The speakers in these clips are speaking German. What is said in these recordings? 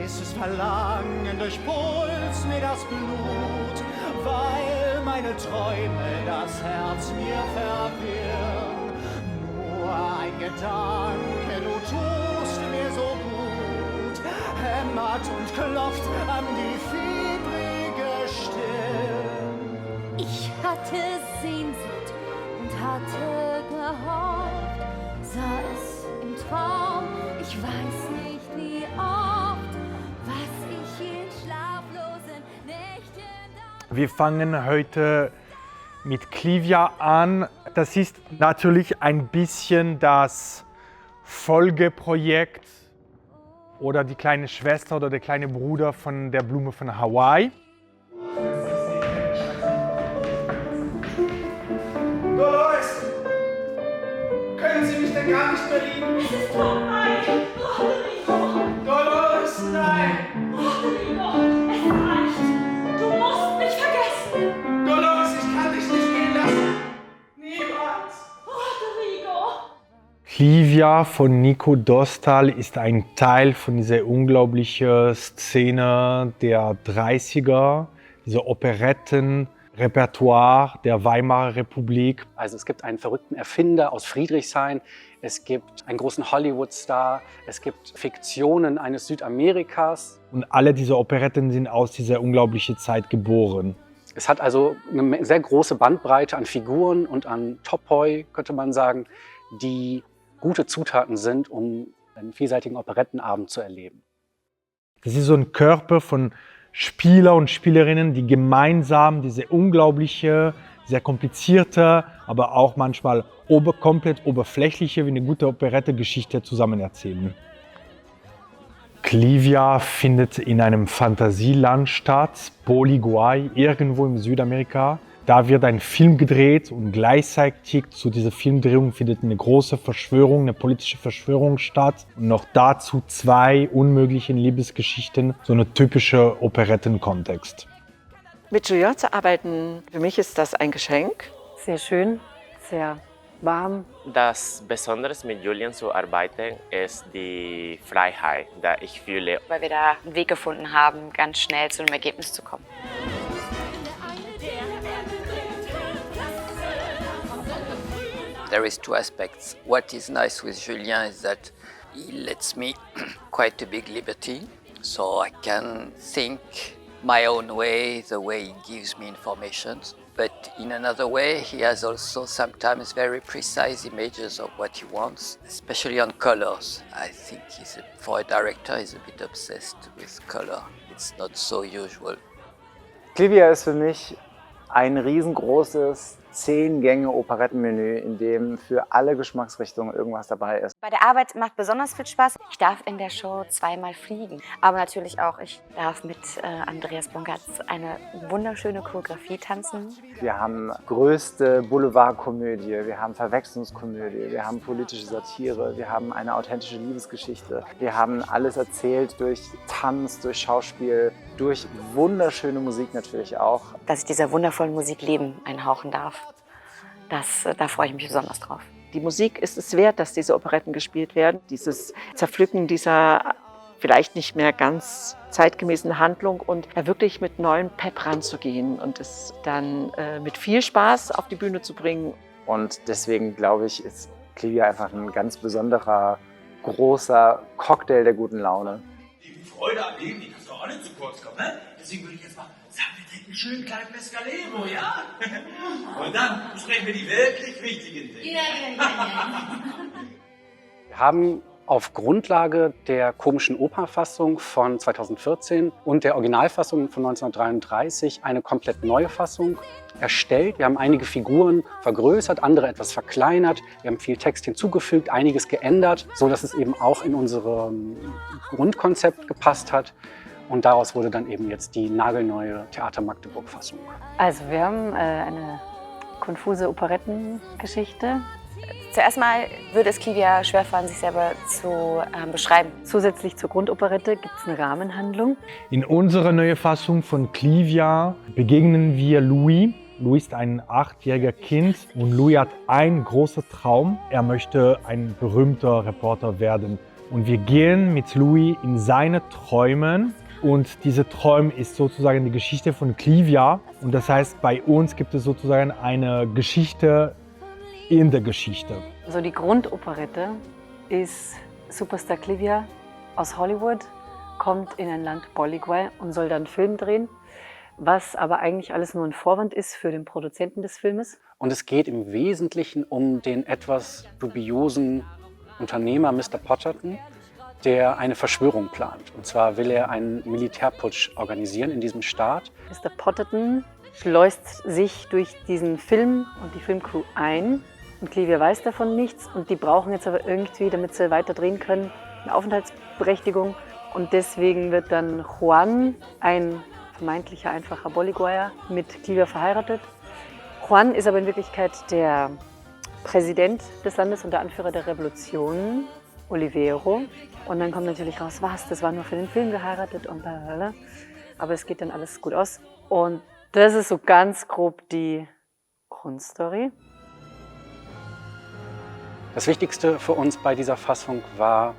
Heißes Verlangen durchpulst mir das Blut, weil meine Träume das Herz mir verwirren. Nur ein Gedanke, du tust mir so gut, hämmert und klopft an die fiebrige Stirn. Ich hatte Sehnsucht und hatte gehofft, sah es im Traum, ich weiß nicht wie oft, was ich in schlaflosen Nächten. Wir fangen heute mit Clivia an. Das ist natürlich ein bisschen das Folgeprojekt oder die kleine Schwester oder der kleine Bruder von der Blume von Hawaii. Dolores! Können Sie mich denn gar nicht mehr lieben? Es ist vorbei! Rodrigo! Dolores, nein! Rodrigo! Es reicht! Du musst mich vergessen! Dolores, ich kann dich nicht gehen lassen! Niemals! Rodrigo! Clivia von Nico Dostal ist ein Teil von dieser unglaublichen Szene der 30er, dieser Operettenrepertoire der Weimarer Republik. Also es gibt einen verrückten Erfinder aus Friedrichshain, es gibt einen großen Hollywood-Star, es gibt Fiktionen eines Südamerikas. Und alle diese Operetten sind aus dieser unglaublichen Zeit geboren. Es hat also eine sehr große Bandbreite an Figuren und an Topoi, könnte man sagen, die gute Zutaten sind, um einen vielseitigen Operettenabend zu erleben. Das ist so ein Körper von Spieler und Spielerinnen, die gemeinsam diese unglaubliche, sehr komplizierte, aber auch manchmal komplett oberflächliche, wie eine gute Operette-Geschichte zusammen erzählen. Clivia findet in einem Fantasieland statt, Boliguay, irgendwo in Südamerika. Da wird ein Film gedreht und gleichzeitig zu dieser Filmdrehung findet eine große Verschwörung, eine politische Verschwörung statt. Und noch dazu 2 unmögliche Liebesgeschichten, so eine typische Operettenkontext. Mit Julien zu arbeiten, für mich ist das ein Geschenk. Sehr schön, sehr warm. Das Besondere mit Julian zu arbeiten ist die Freiheit, da ich fühle. Weil wir da einen Weg gefunden haben, ganz schnell zu einem Ergebnis zu kommen. There is 2 aspects. What is nice with Julien is that he lets me quite a big liberty, so I can think my own way, the way he gives me information. But in another way, he has also sometimes very precise images of what he wants, especially on colors. I think for a director, he's a bit obsessed with color. It's not so usual. Clivia ist für mich ein riesengroßes 10-Gänge-Operettenmenü, in dem für alle Geschmacksrichtungen irgendwas dabei ist. Bei der Arbeit macht besonders viel Spaß. Ich darf in der Show 2-mal fliegen. Aber natürlich auch, ich darf mit Andreas Bunkertz eine wunderschöne Choreografie tanzen. Wir haben größte Boulevardkomödie, wir haben Verwechslungskomödie, wir haben politische Satire, wir haben eine authentische Liebesgeschichte. Wir haben alles erzählt durch Tanz, durch Schauspiel, durch wunderschöne Musik natürlich auch. Dass ich dieser wundervollen Musik Leben einhauchen darf, da freue ich mich besonders drauf. Die Musik ist es wert, dass diese Operetten gespielt werden. Dieses Zerpflücken dieser vielleicht nicht mehr ganz zeitgemäßen Handlung und wirklich mit neuem Pep ranzugehen und es dann mit viel Spaß auf die Bühne zu bringen. Und deswegen glaube ich, ist Clivia einfach ein ganz besonderer, großer Cocktail der guten Laune. Die Freude am Leben, die kannst du auch nicht zu kurz kommen, ne? Deswegen würde ich jetzt mal sagen, wir trinken einen schönen kleinen Mescalero, ja? Und dann sprechen wir die wirklich wichtigen Dinge. Ja. Wir haben auf Grundlage der komischen Operfassung von 2014 und der Originalfassung von 1933 eine komplett neue Fassung erstellt. Wir haben einige Figuren vergrößert, andere etwas verkleinert. Wir haben viel Text hinzugefügt, einiges geändert, so dass es eben auch in unserem Grundkonzept gepasst hat. Und daraus wurde dann eben jetzt die nagelneue Theater Magdeburg-Fassung. Also wir haben eine konfuse Operettengeschichte. Zuerst mal würde es Clivia schwerfallen, sich selber zu beschreiben. Zusätzlich zur Grundoperette gibt es eine Rahmenhandlung. In unserer neuen Fassung von Clivia begegnen wir Louis. Louis ist ein 8-jähriger Kind und Louis hat einen großen Traum. Er möchte ein berühmter Reporter werden Und wir gehen mit Louis in seine Träume. Und diese Träume ist sozusagen die Geschichte von Clivia. Und das heißt, bei uns gibt es sozusagen eine Geschichte in der Geschichte. Also die Grundoperette ist Superstar Clivia aus Hollywood, kommt in ein Land Boliguay und soll dann einen Film drehen, was aber eigentlich alles nur ein Vorwand ist für den Produzenten des Filmes. Und es geht im Wesentlichen um den etwas dubiosen Unternehmer Mr. Potterton, der eine Verschwörung plant. Und zwar will er einen Militärputsch organisieren in diesem Staat. Mr. Potterton schleust sich durch diesen Film und die Filmcrew ein. Und Clivia weiß davon nichts und die brauchen jetzt aber irgendwie, damit sie weiter drehen können, eine Aufenthaltsberechtigung. Und deswegen wird dann Juan, ein vermeintlicher einfacher Boliguayer, mit Clivia verheiratet. Juan ist aber in Wirklichkeit der Präsident des Landes und der Anführer der Revolution, Olivero. Und dann kommt natürlich raus, was, das war nur für den Film geheiratet und blablabla. Aber es geht dann alles gut aus. Und das ist so ganz grob die Grundstory. Das Wichtigste für uns bei dieser Fassung war,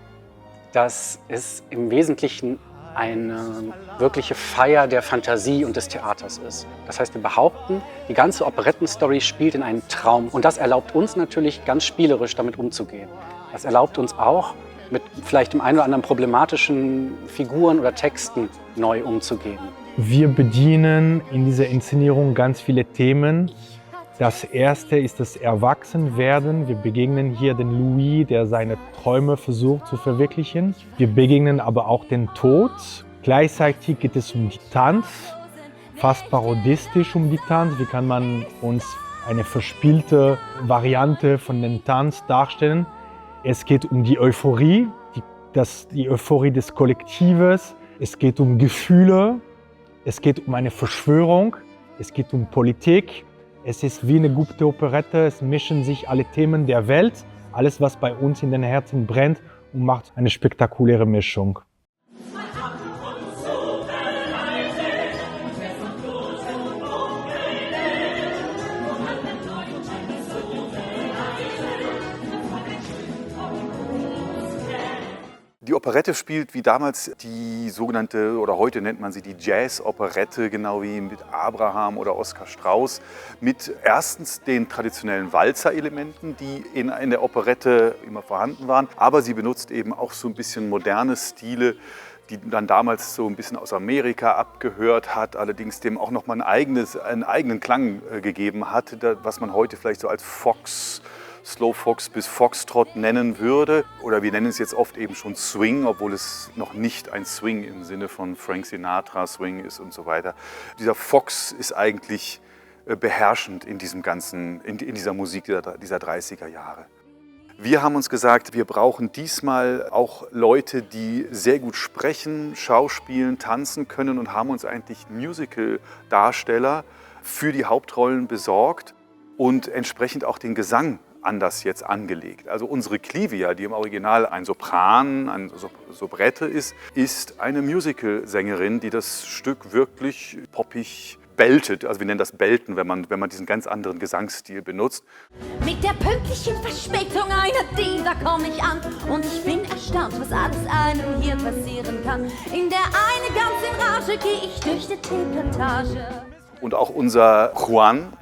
dass es im Wesentlichen eine wirkliche Feier der Fantasie und des Theaters ist. Das heißt, wir behaupten, die ganze Operettenstory spielt in einem Traum. Und das erlaubt uns natürlich ganz spielerisch damit umzugehen. Das erlaubt uns auch, mit vielleicht dem einen oder anderen problematischen Figuren oder Texten neu umzugehen. Wir bedienen in dieser Inszenierung ganz viele Themen. Das erste ist das Erwachsenwerden. Wir begegnen hier den Louis, der seine Träume versucht zu verwirklichen. Wir begegnen aber auch den Tod. Gleichzeitig geht es um die Tanz, fast parodistisch um die Tanz. Wie kann man uns eine verspielte Variante von dem Tanz darstellen? Es geht um die Euphorie, die Euphorie des Kollektives. Es geht um Gefühle. Es geht um eine Verschwörung. Es geht um Politik. Es ist wie eine gute Operette, es mischen sich alle Themen der Welt, alles, was bei uns in den Herzen brennt und macht eine spektakuläre Mischung. Die Operette spielt wie damals die sogenannte, oder heute nennt man sie die Jazz-Operette, genau wie mit Abraham oder Oskar Strauß, mit erstens den traditionellen Walzer-Elementen, die in der Operette immer vorhanden waren, aber sie benutzt eben auch so ein bisschen moderne Stile, die dann damals so ein bisschen aus Amerika abgehört hat, allerdings dem auch nochmal einen eigenen Klang gegeben hat, was man heute vielleicht so als Slowfox bis Foxtrot nennen würde. Oder wir nennen es jetzt oft eben schon Swing, obwohl es noch nicht ein Swing im Sinne von Frank Sinatra Swing ist und so weiter. Dieser Fox ist eigentlich beherrschend in diesem ganzen, in dieser Musik dieser 30er Jahre. Wir haben uns gesagt, wir brauchen diesmal auch Leute, die sehr gut sprechen, schauspielen, tanzen können und haben uns eigentlich Musical-Darsteller für die Hauptrollen besorgt und entsprechend auch den Gesang anders jetzt angelegt. Also unsere Clivia, die im Original ein Sopran, ein Soubrette ist eine Musical-Sängerin, die das Stück wirklich poppig beltet. Also wir nennen das Belten, wenn man diesen ganz anderen Gesangsstil benutzt. Mit der pünktlichen Verspätung einer Diva komm ich an und ich bin erstaunt, was alles einem hier passieren kann. In der eine ganz in Rage geh ich durch die Teeplantage. Und auch unser Juan,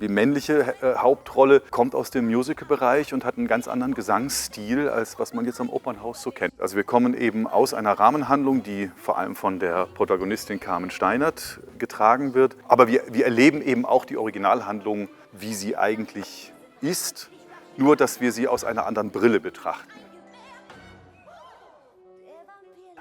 die männliche Hauptrolle, kommt aus dem Musical-Bereich und hat einen ganz anderen Gesangsstil, als was man jetzt am Opernhaus so kennt. Also wir kommen eben aus einer Rahmenhandlung, die vor allem von der Protagonistin Carmen Steinert getragen wird. Aber wir erleben eben auch die Originalhandlung, wie sie eigentlich ist, nur dass wir sie aus einer anderen Brille betrachten.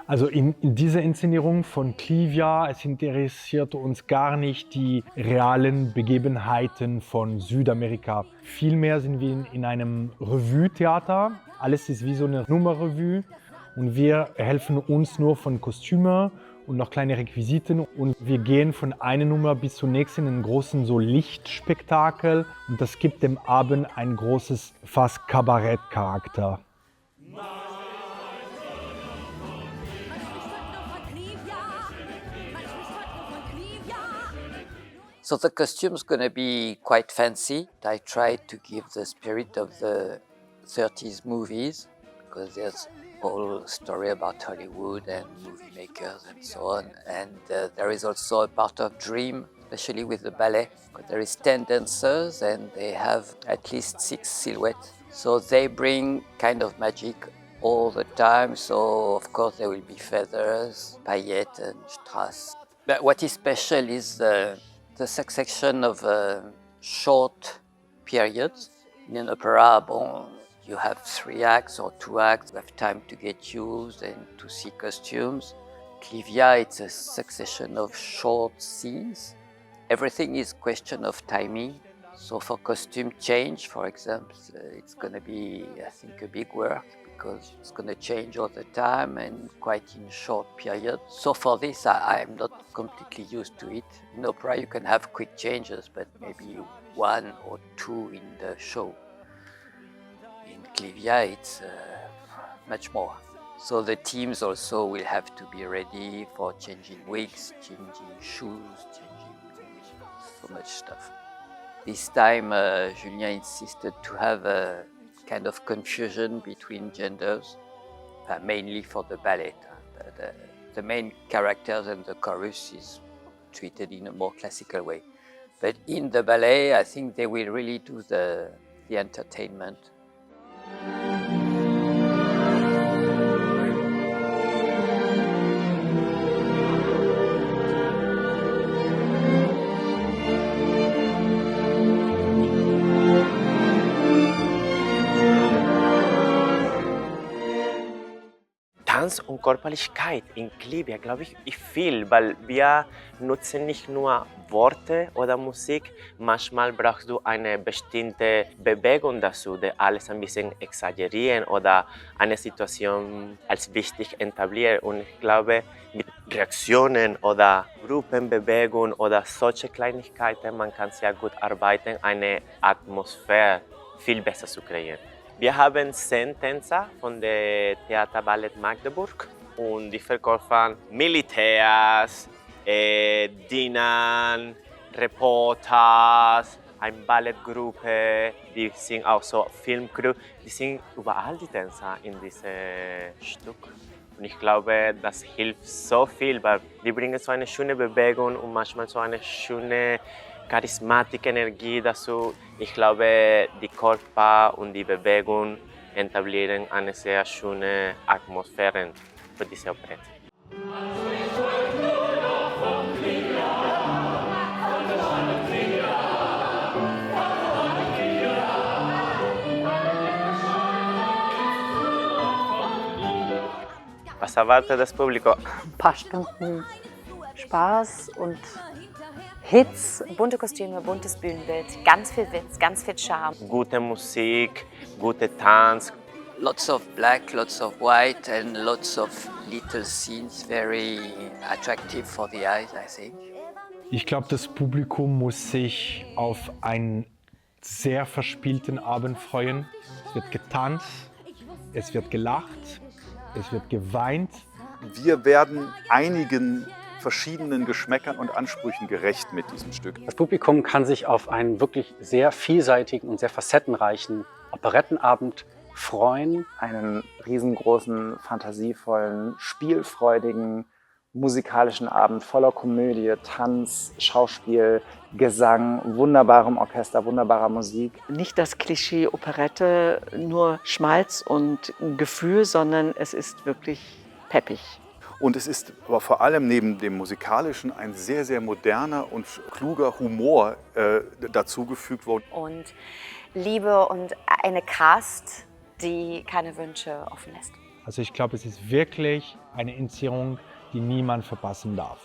Also in dieser Inszenierung von Clivia, es interessiert uns gar nicht die realen Begebenheiten von Südamerika. Vielmehr sind wir in einem Revue-Theater. Alles ist wie so eine Nummerrevue und wir helfen uns nur von Kostümen und noch kleine Requisiten und wir gehen von einer Nummer bis zur nächsten in einen großen so Lichtspektakel und das gibt dem Abend ein großes, fast Kabarettcharakter. So the costume's going to be quite fancy. I tried to give the spirit of the 30s movies because there's whole story about Hollywood and movie makers and so on. And there is also a part of dream, especially with the ballet. There is 10 dancers and they have at least 6 silhouettes. So they bring kind of magic all the time. So of course there will be feathers, paillettes and strass. But what is special is the succession of short periods. In an opera, you have 3 acts or 2 acts. You have time to get used and to see costumes. Clivia, it's a succession of short scenes. Everything is question of timing. So for costume change, for example, it's going to be, I think, a big work because it's going to change all the time and quite in short periods. So for this, I'm not completely used to it. In opera, you can have quick changes, but maybe 1 or 2 in the show. In Clivia, it's much more. So the teams also will have to be ready for changing wigs, changing shoes, changing so much stuff. This time, Julien insisted to have a kind of confusion between genders, mainly for the ballet. The main characters and the chorus is treated in a more classical way. But in the ballet, I think they will really do the entertainment. Tanz und Körperlichkeit in Clivia, glaube ich, viel, weil wir nutzen nicht nur Worte oder Musik, manchmal brauchst du eine bestimmte Bewegung dazu, die alles ein bisschen exagerieren oder eine Situation als wichtig etablieren. Und ich glaube, mit Reaktionen oder Gruppenbewegungen oder solche Kleinigkeiten, man kann sehr gut arbeiten, eine Atmosphäre viel besser zu kreieren. Wir haben 10 Tänzer von der Theater Ballett Magdeburg und die verkaufen Militärs, Dienern, Reporters, eine Ballettgruppe, die sind auch so Filmcrew. Die sind überall die Tänzer in diesem Stück. Und ich glaube, das hilft so viel, weil die bringen so eine schöne Bewegung und manchmal so eine schöne charismatische Energie dazu. Ich glaube, die Körper und die Bewegung etablieren eine sehr schöne Atmosphäre für diese Operette. Was erwartet das Publikum? Ein paar Stunden Spaß und Hits. Bunte Kostüme, buntes Bühnenbild, ganz viel Witz, ganz viel Charme. Gute Musik, gute Tanz. Lots of black, lots of white and lots of little scenes, very attractive for the eyes, I think. Ich glaube, das Publikum muss sich auf einen sehr verspielten Abend freuen. Es wird getanzt, es wird gelacht, es wird geweint. Wir werden einigen verschiedenen Geschmäckern und Ansprüchen gerecht mit diesem Stück. Das Publikum kann sich auf einen wirklich sehr vielseitigen und sehr facettenreichen Operettenabend freuen. Einen riesengroßen, fantasievollen, spielfreudigen, musikalischen Abend voller Komödie, Tanz, Schauspiel, Gesang, wunderbarem Orchester, wunderbarer Musik. Nicht das Klischee Operette, nur Schmalz und Gefühl, sondern es ist wirklich peppig. Und es ist aber vor allem neben dem Musikalischen ein sehr, sehr moderner und kluger Humor dazugefügt worden. Und Liebe und eine Cast, die keine Wünsche offen lässt. Also ich glaube, es ist wirklich eine Inszenierung, die niemand verpassen darf.